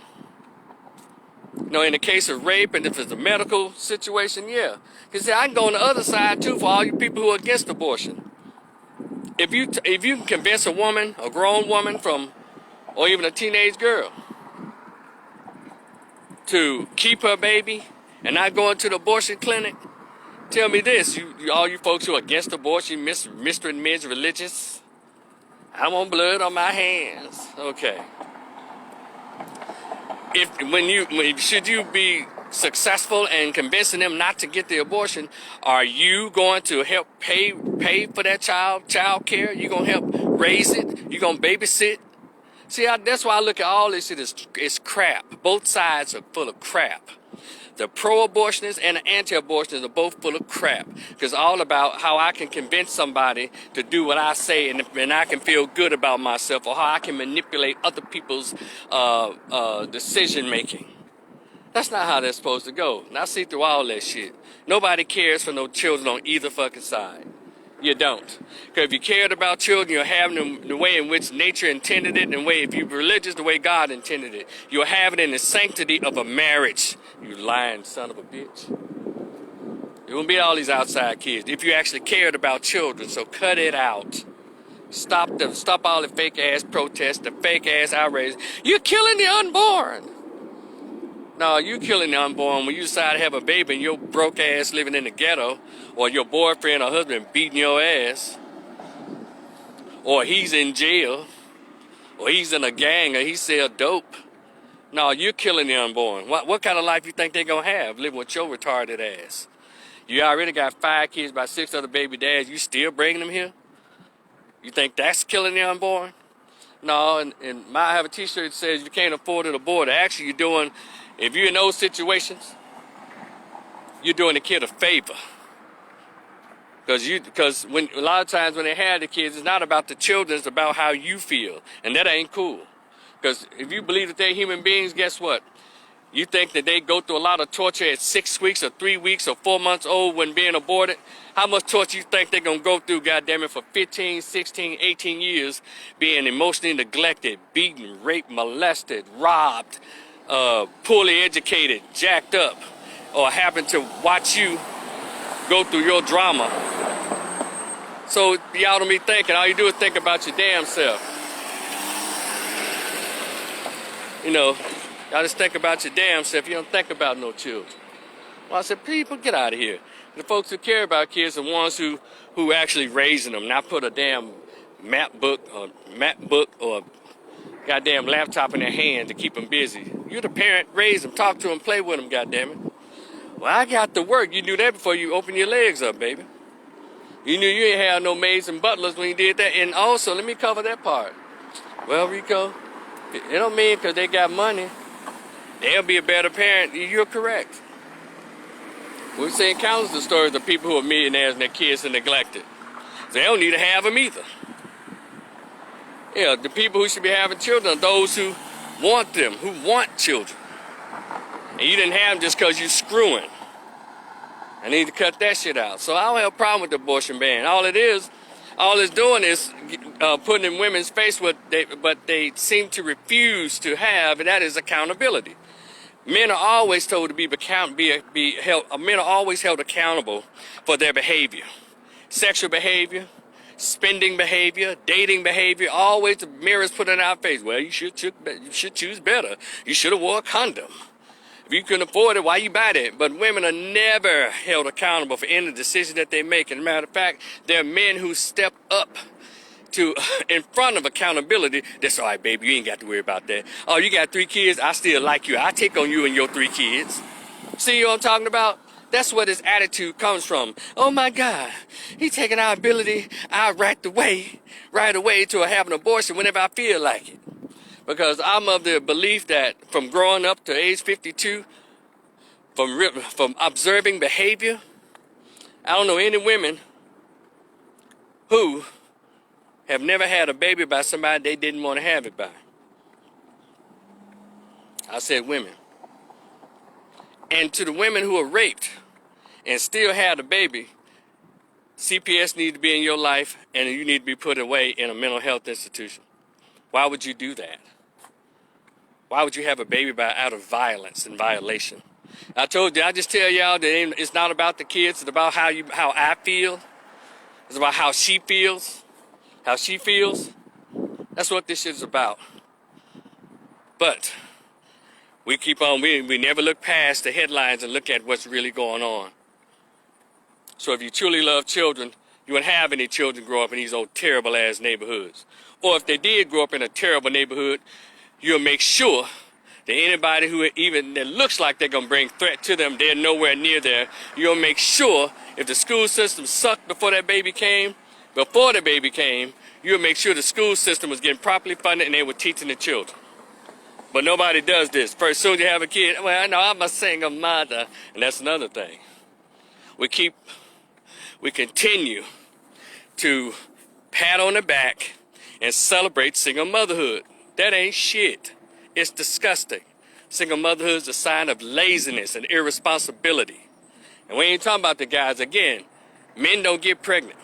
In the case of rape, and if it's a medical situation, yeah. Because I can go on the other side, too, for all you people who are against abortion. If you can convince a woman, a grown woman or even a teenage girl, to keep her baby and not go into the abortion clinic, tell me this, all you folks who are against abortion, Mr. and Ms. Religious, I want blood on my hands. Okay. should you be successful in convincing them not to get the abortion? Are you going to help pay for that child care? You gonna help raise it? You gonna babysit? See, that's why I look at all this shit is crap. Both sides are full of crap. The pro-abortionists and the anti-abortionists are both full of crap. Because all about how I can convince somebody to do what I say and I can feel good about myself, or how I can manipulate other people's decision making. That's not how that's supposed to go. And I see through all that shit. Nobody cares for no children on either fucking side. You don't. Because if you cared about children, you'll have them the way in which nature intended it, and the way, if you're religious, the way God intended it. You'll have it in the sanctity of a marriage. You lying son of a bitch. It won't be all these outside kids. If you actually cared about children, so cut it out. Stop all the fake ass protests, the fake ass outrage. You're killing the unborn. No, you killing the unborn when you decide to have a baby and your broke ass living in the ghetto, or your boyfriend or husband beating your ass, or he's in jail, or he's in a gang, or he sell dope. No, you're killing the unborn. What kind of life you think they're gonna have living with your retarded ass? You already got 5 kids by 6 other baby dads. You still bringing them here? You think that's killing the unborn? No, and I have a T-shirt that says you can't afford it, abort it. Actually, you're doing. If you're in those situations, you're doing the kid a favor. Because when a lot of times when they have the kids, it's not about the children, it's about how you feel. And that ain't cool. Because if you believe that they're human beings, guess what? You think that they go through a lot of torture at 6 weeks or 3 weeks or 4 months old when being aborted? How much torture you think they're going to go through, goddammit, for 15, 16, 18 years being emotionally neglected, beaten, raped, molested, robbed, poorly educated, jacked up, or happen to watch you go through your drama? So y'all don't be thinking. All you do is think about your damn self. You know, y'all just think about your damn self. You don't think about no children. Well, I said, people, get out of here. The folks who care about kids are the ones who actually raising them, not put a damn map book or goddamn laptop in their hand to keep them busy. You're the parent, raise them, talk to them, play with them, goddammit. Well, I got to work. You knew that before you opened your legs up, baby. You knew you ain't had no maids and butlers when you did that. And also, let me cover that part. Well, Rico, it don't mean because they got money, they'll be a better parent. You're correct. We've seen countless of stories of people who are millionaires and their kids are neglected. They don't need to have them either. Yeah, the people who should be having children are those who want them, who want children. And you didn't have them just because you're screwing. I need to cut that shit out. So I don't have a problem with the abortion ban. All it's doing is putting in women's face what they seem to refuse to have, and that is accountability. Men are always told to be held. Men are always held accountable for their behavior, sexual behavior, spending behavior, dating behavior. Always the mirrors put in our face. Well, you should choose better. You should have wore a condom. If you couldn't afford it, why you buy that? But women are never held accountable for any decision that they make. As a matter of fact, there are men who step up to in front of accountability. That's all right, baby. You ain't got to worry about that. Oh, you got 3 kids? I still like you. I take on you and your 3 kids. See what I'm talking about? That's where this attitude comes from. Oh my God, he taking our ability right away to have an abortion whenever I feel like it. Because I'm of the belief that from growing up to age 52, from observing behavior, I don't know any women who have never had a baby by somebody they didn't want to have it by. I said women. And to the women who are raped and still had a baby, CPS needs to be in your life and you need to be put away in a mental health institution. Why would you do that? Why would you have a baby out of violence and violation? I told you, I just tell y'all that it's not about the kids. It's about how I feel. It's about how she feels. How she feels. That's what this shit is about. But we keep on. We never look past the headlines and look at what's really going on. So if you truly love children, you wouldn't have any children grow up in these old terrible ass neighborhoods. Or if they did grow up in a terrible neighborhood, you'll make sure that anybody who even that looks like they're going to bring threat to them, they're nowhere near there. You'll make sure if the school system sucked before the baby came, you'll make sure the school system was getting properly funded and they were teaching the children. But nobody does this. First, soon you have a kid, well, I know I'm a single mother. And that's another thing. We continue to pat on the back and celebrate single motherhood. That ain't shit. It's disgusting. Single motherhood is a sign of laziness and irresponsibility. And we ain't talking about the guys. Again, men don't get pregnant.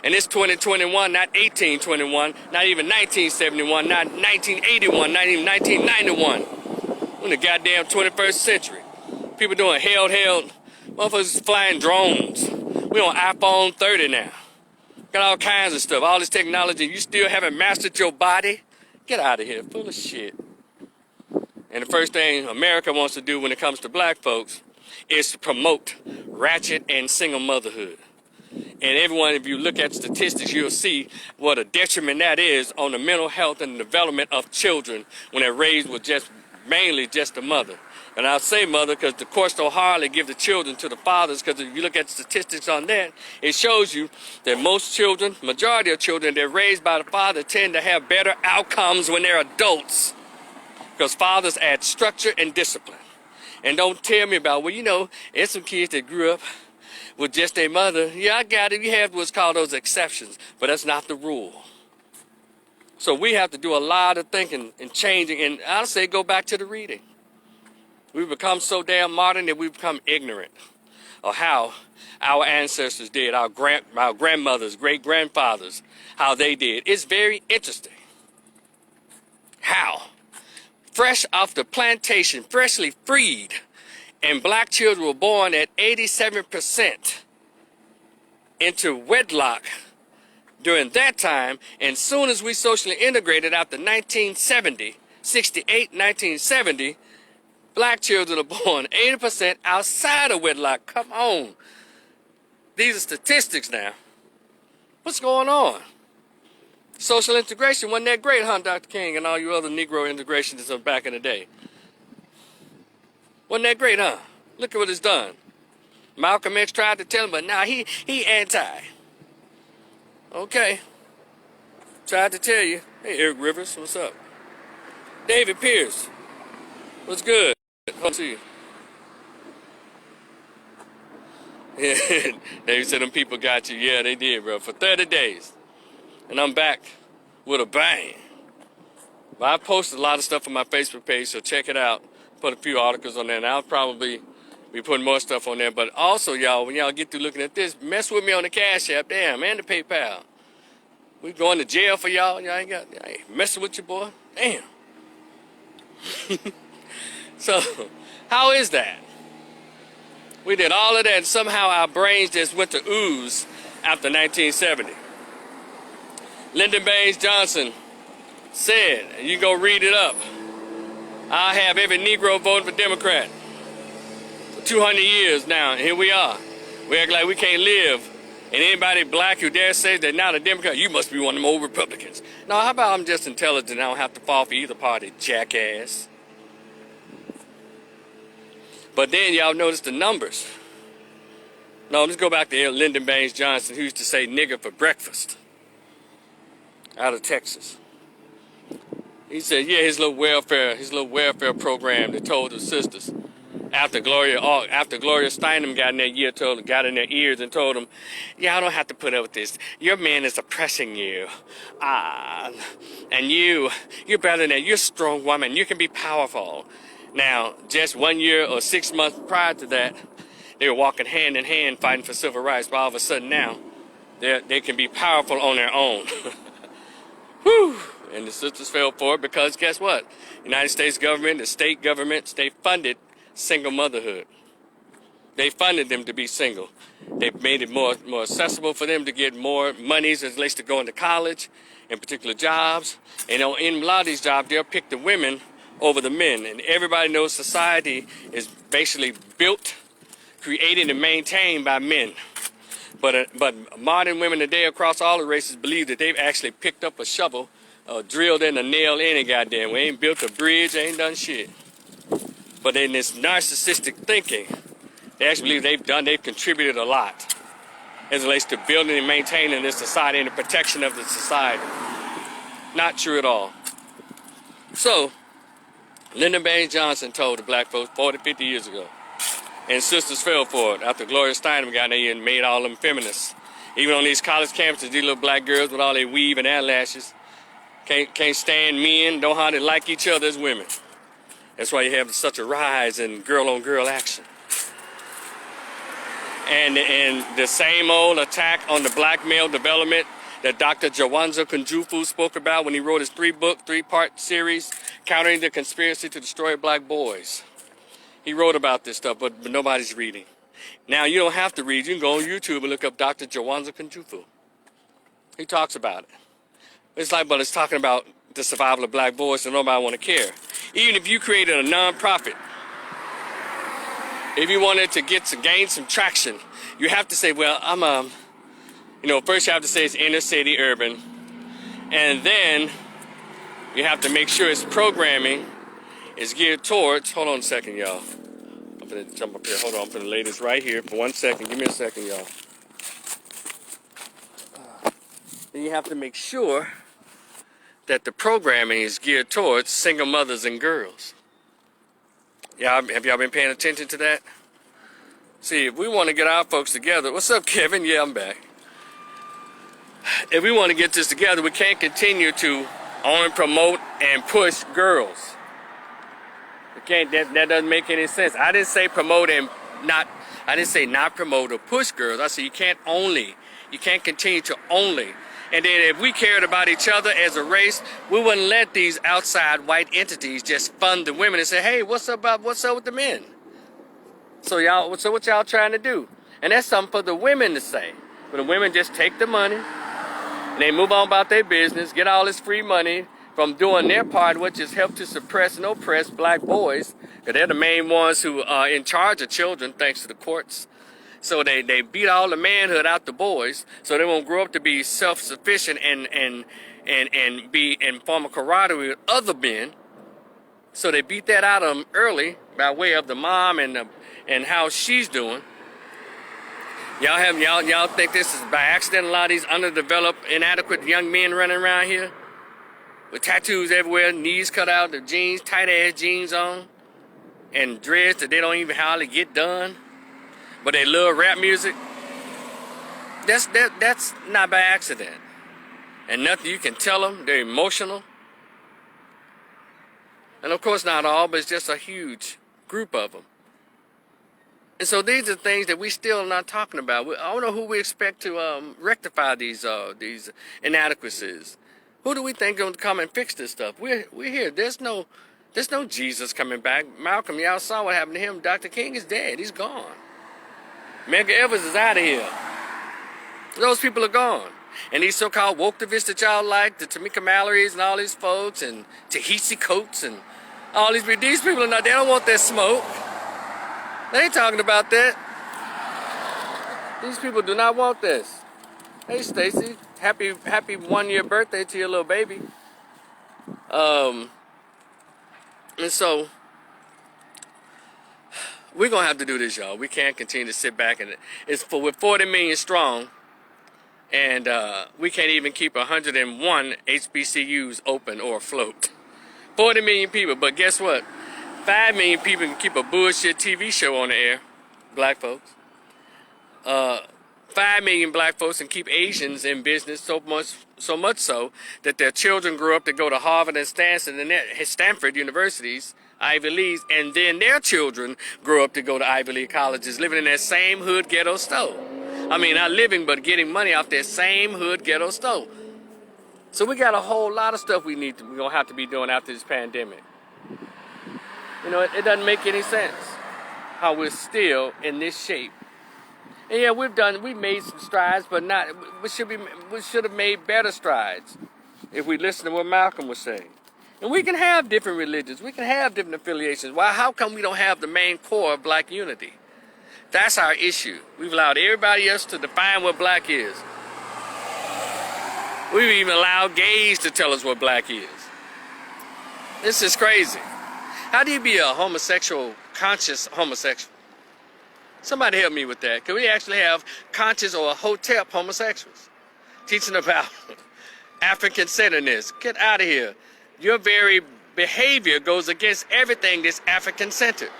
And it's 2021, not 1821, not even 1971, not 1981, not even 1991. We're in the goddamn 21st century. People doing held, motherfuckers flying drones. We on iPhone 30 now. Got all kinds of stuff, all this technology. You still haven't mastered your body? Get out of here, full of shit. And the first thing America wants to do when it comes to black folks is to promote ratchet and single motherhood. And everyone, if you look at statistics, you'll see what a detriment that is on the mental health and development of children when they're raised with mainly just the mother. And I'll say mother because the courts don't hardly give the children to the fathers, because if you look at the statistics on that, it shows you that most children, majority of children, they're raised by the father tend to have better outcomes when they're adults, because fathers add structure and discipline. And don't tell me about, well, you know, there's some kids that grew up with just their mother. Yeah, I got it. You have what's called those exceptions, but that's not the rule. So we have to do a lot of thinking and changing, and I'll say go back to the reading. We've become so damn modern that we've become ignorant of how our ancestors did, our grandmothers, great-grandfathers, how they did. It's very interesting how fresh off the plantation, freshly freed, and black children were born at 87% into wedlock during that time. And soon as we socially integrated after 1970, 1970, black children are born 80% outside of wedlock. Come on. These are statistics now. What's going on? Social integration wasn't that great, huh, Dr. King, and all you other Negro integrationists of back in the day? Wasn't that great, huh? Look at what it's done. Malcolm X tried to tell him, but now he anti. Okay. Tried to tell you. Hey, Eric Rivers, what's up? David Pierce, what's good? Hope to see you. Yeah, David said them people got you. Yeah, they did, bro, for 30 days. And I'm back with a bang. But I posted a lot of stuff on my Facebook page, so check it out. Put a few articles on there, and I'll probably be putting more stuff on there. But also, y'all, when y'all get through looking at this, mess with me on the Cash App, damn, and the PayPal. We going to jail for y'all. Y'all ain't messing with your boy. Damn. So, how is that? We did all of that, and somehow our brains just went to ooze after 1970. Lyndon Baines Johnson said, and you go read it up, I'll have every Negro voting for Democrat. For 200 years now, and here we are. We act like we can't live. And anybody black who dare say they're not a Democrat, you must be one of them old Republicans. No, how about I'm just intelligent and I don't have to fall for either party, jackass. But then y'all notice the numbers. No, let's go back to Lyndon Baines Johnson, who used to say nigger for breakfast out of Texas. He said, yeah, his little welfare program that told his sisters after Gloria Steinem got in their ears and told them, y'all don't have to put up with this. Your man is oppressing you. And you're better than that. You're a strong woman. You can be powerful. Now, just 1 year or 6 months prior to that, they were walking hand in hand fighting for civil rights. But all of a sudden now, they can be powerful on their own. Whew. And the sisters fell for it because guess what? United States government, the state governments, they funded single motherhood. They funded them to be single. They made it more accessible for them to get more monies, at least to go into college, in particular jobs. And in a lot of these jobs, they'll pick the women over the men. And everybody knows society is basically built, created, and maintained by men. But modern women today across all the races believe that they've actually picked up a shovel drilled in a nail any goddamn way. Ain't built a bridge, ain't done shit. But in this narcissistic thinking, they actually believe they've contributed a lot as it relates to building and maintaining this society and the protection of the society. Not true at all. So, Lyndon Baines Johnson told the black folks 40, 50 years ago, and sisters fell for it after Gloria Steinem got there and made all them feminists. Even on these college campuses, these little black girls with all their weave and eyelashes can't stand men, don't hardly like each other as women. That's why you have such a rise in girl-on-girl action. And the same old attack on the black male development that Dr. Jawanza Kunjufu spoke about when he wrote his three-part series, Countering the Conspiracy to Destroy Black Boys. He wrote about this stuff, but nobody's reading. Now, you don't have to read. You can go on YouTube and look up Dr. Jawanza Kunjufu. He talks about it. It's like, but it's talking about the survival of black boys, so nobody want to care. Even if you created a non-profit, if you wanted to gain some traction, you have to say, well, first you have to say it's inner city urban, and then you have to make sure its programming is geared towards, hold on a second, y'all. I'm gonna jump up here, hold on, I'm gonna lay this right here for 1 second. Give me a second, y'all. Then you have to make sure that the programming is geared towards single mothers and girls. Have y'all been paying attention to that? See, if we want to get our folks together, what's up, Kevin? Yeah, I'm back. If we want to get this together, we can't continue to only promote and push girls. We can't. That doesn't make any sense. I didn't say promote and not. I didn't say not promote or push girls. I said you can't continue to only. And then if we cared about each other as a race, we wouldn't let these outside white entities just fund the women and say, hey, what's up with the men? So what y'all trying to do? And that's something for the women to say. But the women just take the money and they move on about their business, get all this free money from doing their part, which is help to suppress and oppress black boys, because they're the main ones who are in charge of children, thanks to the courts. So they beat all the manhood out the boys, so they won't grow up to be self-sufficient and be in form of camaraderie with other men. So they beat that out of them early by way of the mom and how she's doing. Y'all think this is by accident? A lot of these underdeveloped, inadequate young men running around here with tattoos everywhere, knees cut out, the jeans, tight ass jeans on, and dreads that they don't even hardly get done. But they love rap music. That's not by accident. And nothing you can tell them. They're emotional. And of course not all, but it's just a huge group of them. And so these are things that we still are not talking about. I don't know who we expect to rectify these inadequacies. Who do we think is going to come and fix this stuff? We're here. There's no Jesus coming back. Malcolm, y'all saw what happened to him. Dr. King is dead. He's gone. Medgar Evers is out of here. Those people are gone. And these so-called woktivists that y'all like, the Tamika Mallory's and all these folks, and Ta-Nehisi Coates and all these people are not, they don't want that smoke. They ain't talking about that. These people do not want this. Hey, Stacy, happy 1-year birthday to your little baby. And so we're going to have to do this, y'all. We can't continue to sit back and we're 40 million strong, and we can't even keep 101 HBCUs open or afloat. 40 million people, but guess what? 5 million people can keep a bullshit TV show on the air, black folks. 5 million black folks can keep Asians in business so much so that their children grow up to go to Harvard and Stanford universities, Ivy Leagues, and then their children grow up to go to Ivy League colleges, living in that same hood ghetto stove. I mean, not living, but getting money off that same hood ghetto stove. So we got a whole lot of stuff we're gonna have to be doing after this pandemic. You know, it doesn't make any sense how we're still in this shape. And yeah, we've made some strides, but we should have made better strides if we listen to what Malcolm was saying. And we can have different religions. We can have different affiliations. Why? How come we don't have the main core of black unity? That's our issue. We've allowed everybody else to define what black is. We've even allowed gays to tell us what black is. This is crazy. How do you be a homosexual, conscious homosexual? Somebody help me with that. Can we actually have conscious or hotep homosexuals? Teaching about African centeredness. Get out of here. Your very behavior goes against everything that's African centered.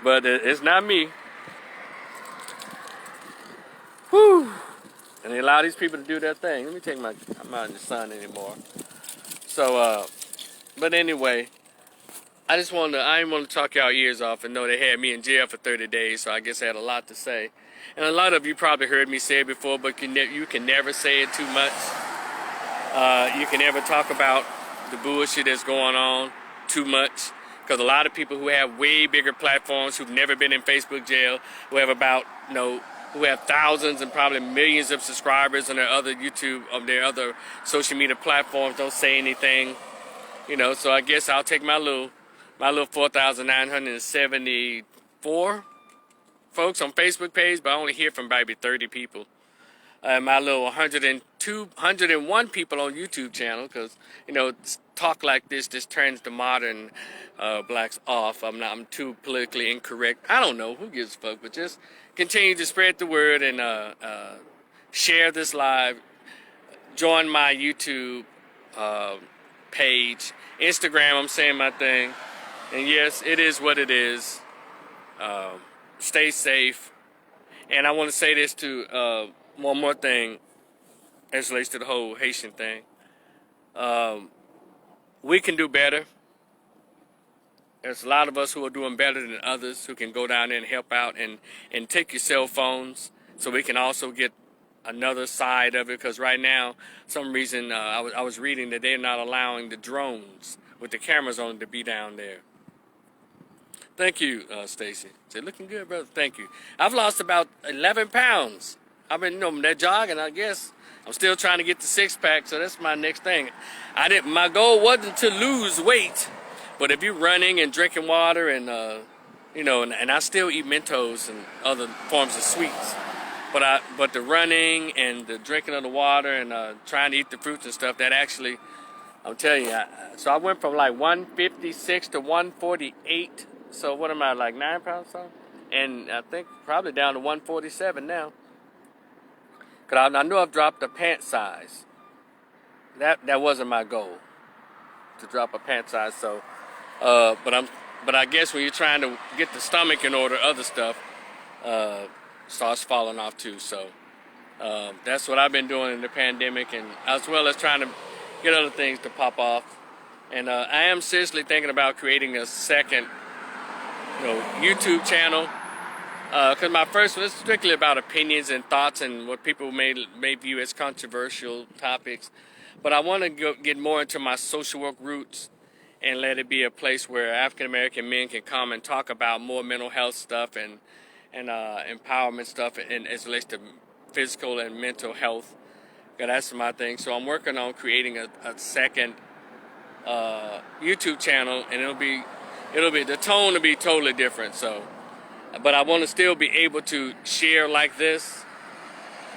But it's not me. Whew. And they allow these people to do their thing. Let me take I'm not in the sun anymore. So, but anyway, I didn't want to talk y'all ears off and know they had me in jail for 30 days, so I guess I had a lot to say. And a lot of you probably heard me say it before, but you can never say it too much. You can never talk about the bullshit that's going on too much, because a lot of people who have way bigger platforms, who've never been in Facebook jail, who have who have thousands and probably millions of subscribers on their other their other social media platforms, don't say anything. So I guess I'll take my little 4,974 folks on Facebook page, but I only hear from maybe 30 people. My little 101 people on YouTube channel, because talk like this turns the modern blacks off. I'm too politically incorrect. I don't know, who gives a fuck, but just continue to spread the word and share this live. Join my YouTube page, Instagram. I'm saying my thing, and yes, it is what it is. Stay safe, and I want to say this to one more thing as relates to the whole Haitian thing. We can do better. There's a lot of us who are doing better than others, who can go down there and help out and take your cell phones, so we can also get another side of it. Because right now, some reason I was reading that they're not allowing the drones with the cameras on to be down there. Thank you, Stacy. Say, looking good, brother. Thank you. I've lost about 11 pounds. I've been, that jogging, I guess. I'm still trying to get the 6-pack, so that's my next thing. My goal wasn't to lose weight, but if you're running and drinking water and, and I still eat Mentos and other forms of sweets, but the running and the drinking of the water and trying to eat the fruits and stuff, that actually, I'm telling you, so I went from like 156 to 148. So what am I, like 9 pounds something? And I think probably down to 147 now. Because I know I've dropped a pant size. That wasn't my goal, to drop a pant size. So, but I guess when you're trying to get the stomach in order, other stuff starts falling off too. So that's what I've been doing in the pandemic, and as well as trying to get other things to pop off. And I am seriously thinking about creating a second YouTube channel, because my first one is strictly about opinions and thoughts and what people may view as controversial topics. But I want to get more into my social work roots and let it be a place where African American men can come and talk about more mental health stuff and empowerment stuff, and as it relates to physical and mental health. Because that's my thing. So I'm working on creating a second YouTube channel, and it'll be the tone will be totally different. So, but I want to still be able to share like this,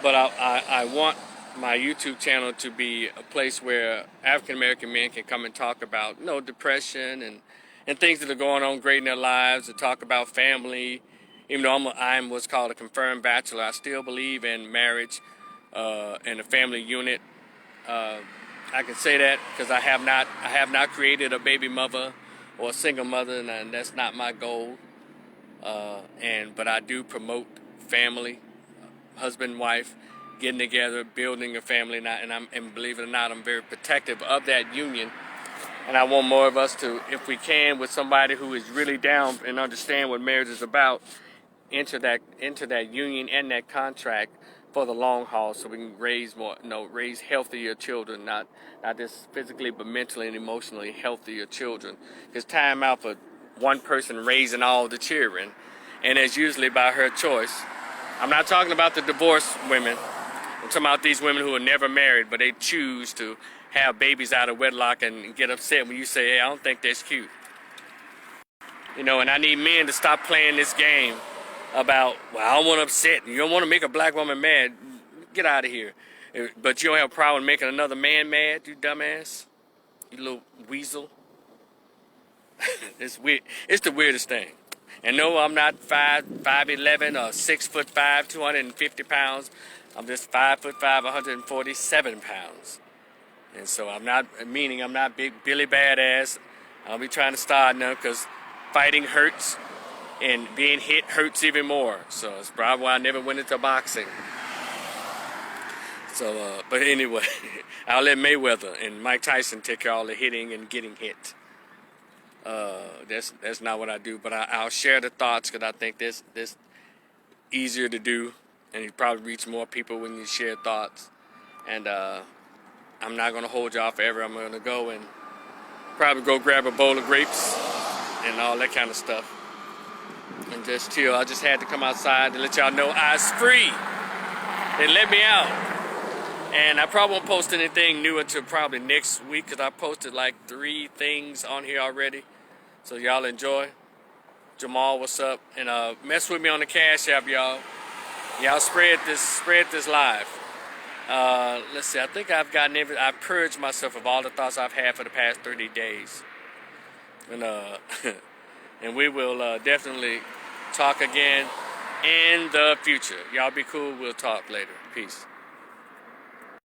but I want my YouTube channel to be a place where African American men can come and talk about depression and things that are going on great in their lives, and talk about family. Even though I'm what's called a confirmed bachelor, I still believe in marriage and a family unit. I can say that because I have not created a baby mother or a single mother, and that's not my goal. But I do promote family, husband, wife, getting together, building a family, and believe it or not, I'm very protective of that union. And I want more of us to, if we can, with somebody who is really down and understand what marriage is about, enter that union and that contract for the long haul, so we can raise healthier children, not just physically but mentally and emotionally healthier children. Because time out for one person raising all the children, and it's usually by her choice. I'm not talking about the divorced women. I'm talking about these women who are never married, but they choose to have babies out of wedlock and get upset when you say, hey, I don't think that's cute. And I need men to stop playing this game about, well, I don't want to upset. You don't want to make a black woman mad. Get out of here. But you don't have a problem making another man mad, you dumbass. You little weasel. It's weird. It's the weirdest thing. And no, I'm not 5'11" or 6'5", 250 pounds. I'm just 5'5", 147 pounds. And so I'm not big Billy Badass. I'll be trying to start now because fighting hurts and being hit hurts even more. So it's probably why I never went into boxing. So, but anyway, I'll let Mayweather and Mike Tyson take care of all the hitting and getting hit. That's not what I do, but I'll share the thoughts because I think this easier to do, and you probably reach more people when you share thoughts. And I'm not gonna hold y'all forever. I'm gonna go and probably go grab a bowl of grapes and all that kind of stuff, and just chill. I just had to come outside to let y'all know I was free. They let me out, and I probably won't post anything new until probably next week because I posted like 3 things on here already. So y'all enjoy. Jamal, what's up? And mess with me on the Cash App, y'all. Y'all spread this live. Let's see. I think I've purged myself of all the thoughts I've had for the past 30 days. And and we will definitely talk again in the future. Y'all be cool. We'll talk later. Peace.